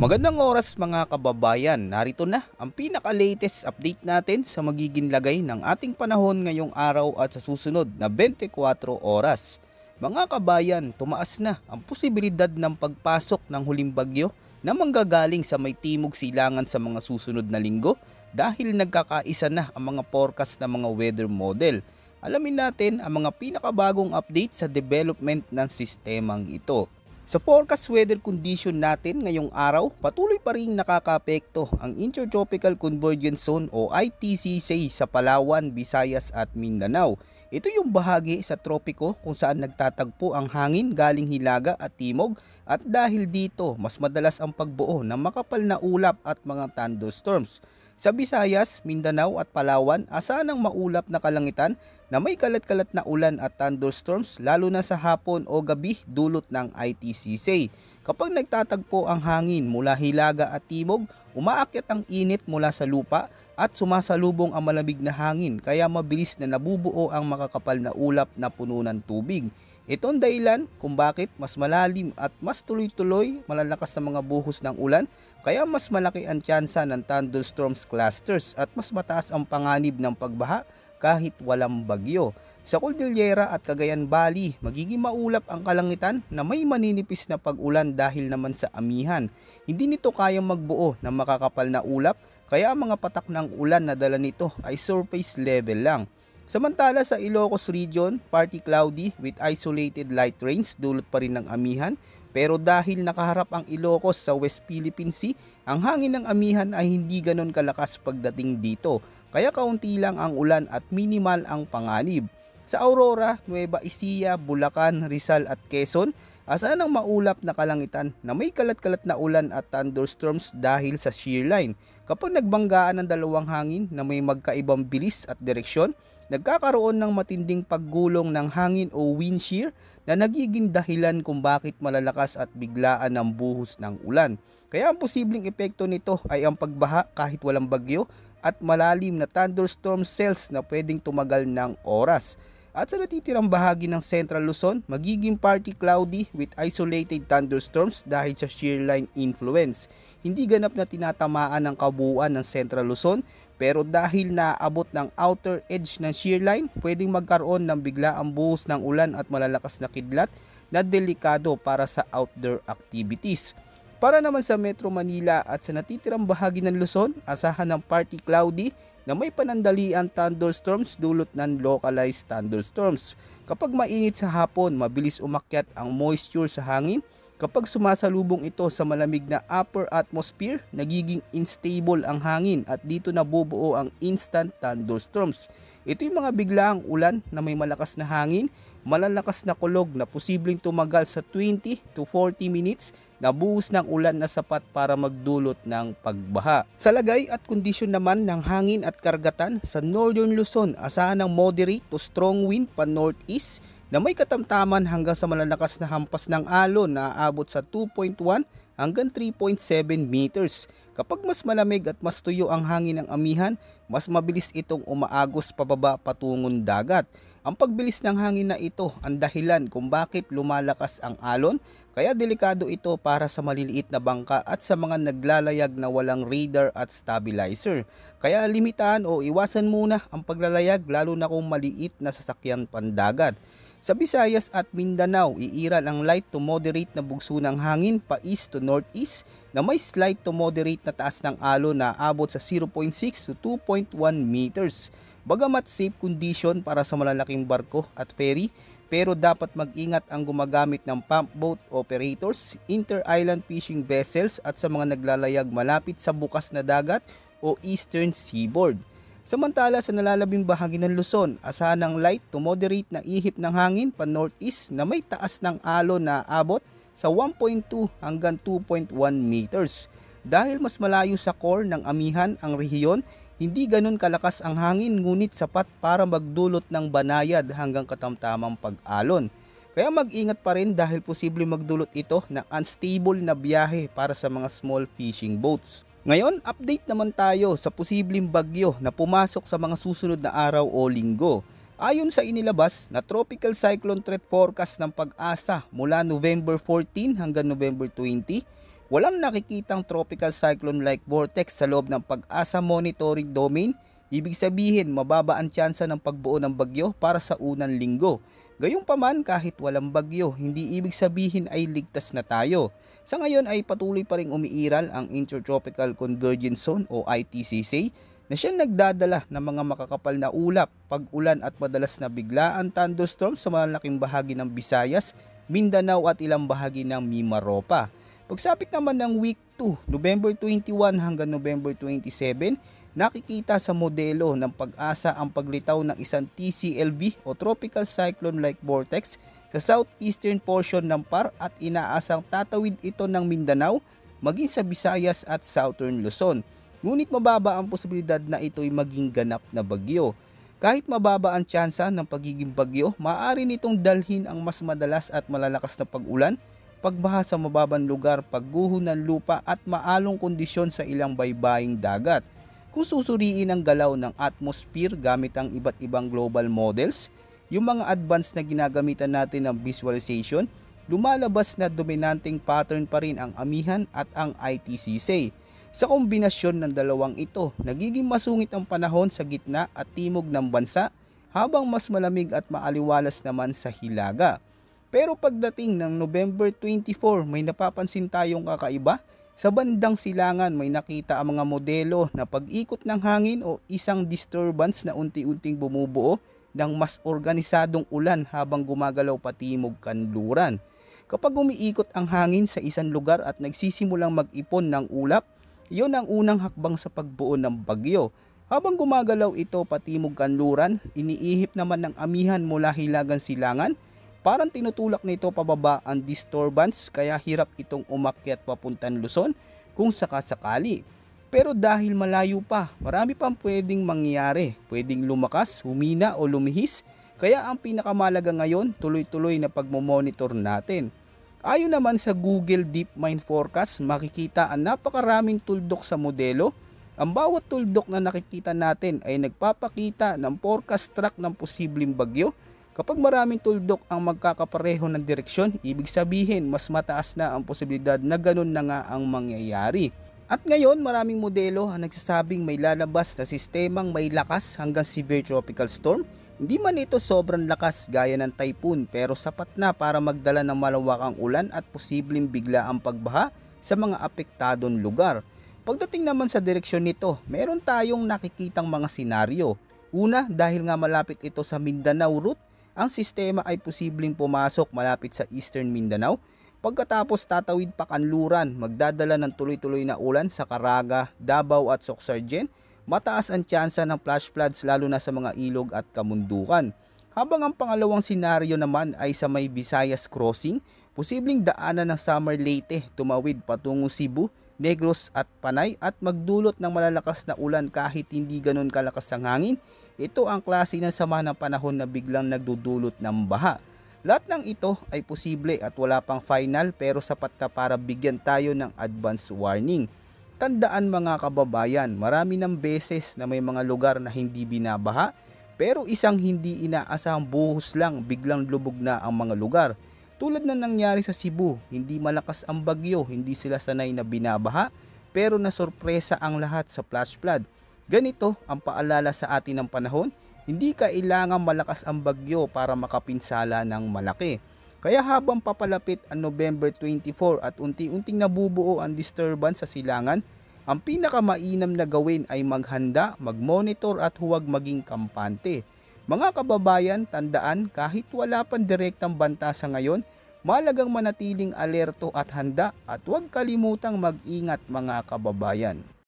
Magandang oras mga kababayan, narito na ang pinaka-latest update natin sa magiging lagay ng ating panahon ngayong araw at sa susunod na 24 oras. Mga kabayan, tumaas na ang posibilidad ng pagpasok ng huling bagyo na manggagaling sa may timog silangan sa mga susunod na linggo dahil nagkakaisa na ang mga forecast ng mga weather model. Alamin natin ang mga pinakabagong update sa development ng sistemang ito. Sa forecast weather condition natin ngayong araw, patuloy pa rin nakakaapekto ang Intertropical Convergence Zone o ITCZ sa Palawan, Visayas at Mindanao. Ito yung bahagi sa tropiko kung saan nagtatagpo ang hangin galing hilaga at timog at dahil dito mas madalas ang pagbuo ng makapal na ulap at mga thunderstorms. Sa Visayas, Mindanao at Palawan, asahan ang maulap na kalangitan na may kalat-kalat na ulan at thunderstorms lalo na sa hapon o gabi dulot ng ITCZ. Kapag nagtatagpo ang hangin mula hilaga at timog, umaakyat ang init mula sa lupa at sumasalubong ang malamig na hangin kaya mabilis na nabubuo ang makakapal na ulap na puno ng tubig. Ito ang dahilan kung bakit mas malalim at mas tuloy-tuloy malalakas na mga buhos ng ulan kaya mas malaki ang tsansa ng thunderstorms clusters at mas mataas ang panganib ng pagbaha kahit walang bagyo. Sa Cordillera at Cagayan Valley, magiging maulap ang kalangitan na may maninipis na pag-ulan dahil naman sa amihan. Hindi nito kayang magbuo ng makakapal na ulap kaya ang mga patak ng ulan na dala nito ay surface level lang. Samantala sa Ilocos Region, partly cloudy with isolated light rains dulot pa rin ng amihan. Pero dahil nakaharap ang Ilocos sa West Philippine Sea, ang hangin ng amihan ay hindi ganon kalakas pagdating dito. Kaya kaunti lang ang ulan at minimal ang panganib. Sa Aurora, Nueva Ecija, Bulacan, Rizal at Quezon, asahan ang maulap na kalangitan na may kalat-kalat na ulan at thunderstorms dahil sa shear line. Kapag nagbanggaan ng dalawang hangin na may magkaibang bilis at direksyon, nagkakaroon ng matinding paggulong ng hangin o wind shear na nagiging dahilan kung bakit malalakas at biglaan ang buhos ng ulan. Kaya ang posibleng epekto nito ay ang pagbaha kahit walang bagyo at malalim na thunderstorm cells na pwedeng tumagal ng oras. At sa natitirang bahagi ng Central Luzon, magiging partly cloudy with isolated thunderstorms dahil sa shear line influence. Hindi ganap na tinatamaan ng kabuuan ng Central Luzon, pero dahil naaabot ng outer edge ng shear line, pwedeng magkaroon ng biglaang buhos ng ulan at malalakas na kidlat na delikado para sa outdoor activities. Para naman sa Metro Manila at sa natitirang bahagi ng Luzon, asahan ng partly cloudy na may panandalian thunderstorms dulot ng localized thunderstorms. Kapag mainit sa hapon, mabilis umakyat ang moisture sa hangin. Kapag sumasalubong ito sa malamig na upper atmosphere, nagiging unstable ang hangin at dito nabubuo ang instant thunderstorms. Ito yung mga biglaang ulan na may malakas na hangin, malalakas na kulog na posibleng tumagal sa 20 to 40 minutes na buhos ng ulan na sapat para magdulot ng pagbaha. Sa lagay at kondisyon naman ng hangin at karagatan sa Northern Luzon, asahan ng moderate to strong wind pa northeast na may katamtaman hanggang sa malalakas na hampas ng alon na aabot sa 2.1 hanggang 3.7 meters. Kapag mas malamig at mas tuyo ang hangin ng amihan, mas mabilis itong umaagos pababa patungong dagat. Ang pagbilis ng hangin na ito ang dahilan kung bakit lumalakas ang alon, kaya delikado ito para sa maliliit na bangka at sa mga naglalayag na walang radar at stabilizer. Kaya limitaan o iwasan muna ang paglalayag lalo na kung maliit na sasakyan pandagat. Sa Visayas at Mindanao, iiral ang light to moderate na bugso ng hangin pa east to northeast na may slight to moderate na taas ng alon na abot sa 0.6 to 2.1 meters. Bagamat safe condition para sa malalaking barko at ferry, pero dapat mag-ingat ang gumagamit ng pump boat operators, inter-island fishing vessels at sa mga naglalayag malapit sa bukas na dagat o eastern seaboard. Samantala sa nalalabing bahagi ng Luzon, asahan ng light to moderate na ihip ng hangin pa northeast na may taas ng alon na abot sa 1.2 hanggang 2.1 meters. Dahil mas malayo sa core ng amihan ang rehiyon, hindi ganun kalakas ang hangin ngunit sapat para magdulot ng banayad hanggang katamtamang pag-alon. Kaya mag-ingat pa rin dahil posible magdulot ito ng unstable na biyahe para sa mga small fishing boats. Ngayon, update naman tayo sa posibleng bagyo na pumasok sa mga susunod na araw o linggo. Ayon sa inilabas na Tropical Cyclone Threat Forecast ng Pag-asa mula November 14 hanggang November 20, Walang nakikitang tropical cyclone-like vortex sa loob ng Pag-asa Monitoring Domain. Ibig sabihin, mababa ang tsansa ng pagbuo ng bagyo para sa unang linggo. Gayunpaman, kahit walang bagyo, hindi ibig sabihin ay ligtas na tayo. Sa ngayon ay patuloy pa ring umiiral ang Intertropical Convergence Zone o ITCZ na siyang nagdadala ng mga makakapal na ulap, pag-ulan at madalas na biglaan thunderstorms sa malalaking bahagi ng Visayas, Mindanao at ilang bahagi ng Mimaropa. Pagsapit naman ng week 2, November 21 hanggang November 27, nakikita sa modelo ng Pag-asa ang paglitaw ng isang TCLV o Tropical Cyclone-like Vortex sa southeastern portion ng PAR at inaasang tatawid ito ng Mindanao maging sa Visayas at Southern Luzon. Ngunit mababa ang posibilidad na ito'y maging ganap na bagyo. Kahit mababa ang tsansa ng pagiging bagyo, maaari nitong dalhin ang mas madalas at malalakas na pag-ulan, pagbaha sa mababang lugar, pagguho ng lupa at maalong kondisyon sa ilang baybaying dagat. Kung susuriin ang galaw ng atmosphere gamit ang iba't ibang global models, yung mga advanced na ginagamitan natin ng visualization, lumalabas na dominanteng pattern pa rin ang amihan at ang ITCZ. Sa kombinasyon ng dalawang ito, nagiging masungit ang panahon sa gitna at timog ng bansa habang mas malamig at maaliwalas naman sa hilaga. Pero pagdating ng November 24, may napapansin tayong kakaiba. Sa bandang silangan may nakita ang mga modelo na pag-ikot ng hangin o isang disturbance na unti-unting bumubuo ng mas organisadong ulan habang gumagalaw patimog kanluran. Kapag umiikot ang hangin sa isang lugar at nagsisimulang mag-ipon ng ulap, iyon ang unang hakbang sa pagbuo ng bagyo. Habang gumagalaw ito patimog kanluran, iniihip naman ng amihan mula hilagang silangan. Parang tinutulak nito pababa ang disturbance kaya hirap itong umakyat papuntang Luzon kung sakasakali. Pero dahil malayo pa, marami pang pwedeng mangyari. Pwedeng lumakas, humina o lumihis. Kaya ang pinakamalaga ngayon, tuloy-tuloy na pagmomonitor natin. Ayon naman sa Google DeepMind Forecast, makikita ang napakaraming tuldok sa modelo. Ang bawat tuldok na nakikita natin ay nagpapakita ng forecast track ng posibleng bagyo. Kapag maraming tuldok ang magkakapareho ng direksyon, ibig sabihin mas mataas na ang posibilidad na ganun na nga ang mangyayari. At ngayon maraming modelo ang nagsasabing may lalabas na sistemang may lakas hanggang severe tropical storm. Hindi man ito sobrang lakas gaya ng typhoon pero sapat na para magdala ng malawakang ulan at posibleng biglaang pagbaha sa mga apektadong lugar. Pagdating naman sa direksyon nito, meron tayong nakikitang mga senaryo. Una, dahil nga malapit ito sa Mindanao route, ang sistema ay posibleng pumasok malapit sa Eastern Mindanao. Pagkatapos tatawid pa kanluran, magdadala ng tuloy-tuloy na ulan sa Caraga, Davao at Sorsogon. Mataas ang tsansa ng flash floods lalo na sa mga ilog at kamundukan. Habang ang pangalawang senaryo naman ay sa may Visayas crossing, posibleng daanan ng Summer Leyte, tumawid patungo Cebu, Negros at Panay at magdulot ng malalakas na ulan kahit hindi ganun kalakas ang hangin. Ito ang klase ng sama ng panahon na biglang nagdudulot ng baha. Lahat ng ito ay posible at wala pang final pero sapat na para bigyan tayo ng advance warning. Tandaan mga kababayan, marami ng beses na may mga lugar na hindi binabaha pero isang hindi inaasahang buhos lang biglang lubog na ang mga lugar. Tulad na nangyari sa Cebu, hindi malakas ang bagyo, hindi sila sanay na binabaha pero nasorpresa ang lahat sa flash flood. Ganito ang paalala sa atin ng panahon, hindi kailangan malakas ang bagyo para makapinsala ng malaki. Kaya habang papalapit ang November 24 at unti-unting nabubuo ang disturbance sa silangan, ang pinakamainam na gawin ay maghanda, magmonitor at huwag maging kampante. Mga kababayan, tandaan kahit wala pang direktang banta sa ngayon, mahalagang manatiling alerto at handa at huwag kalimutang mag-ingat mga kababayan.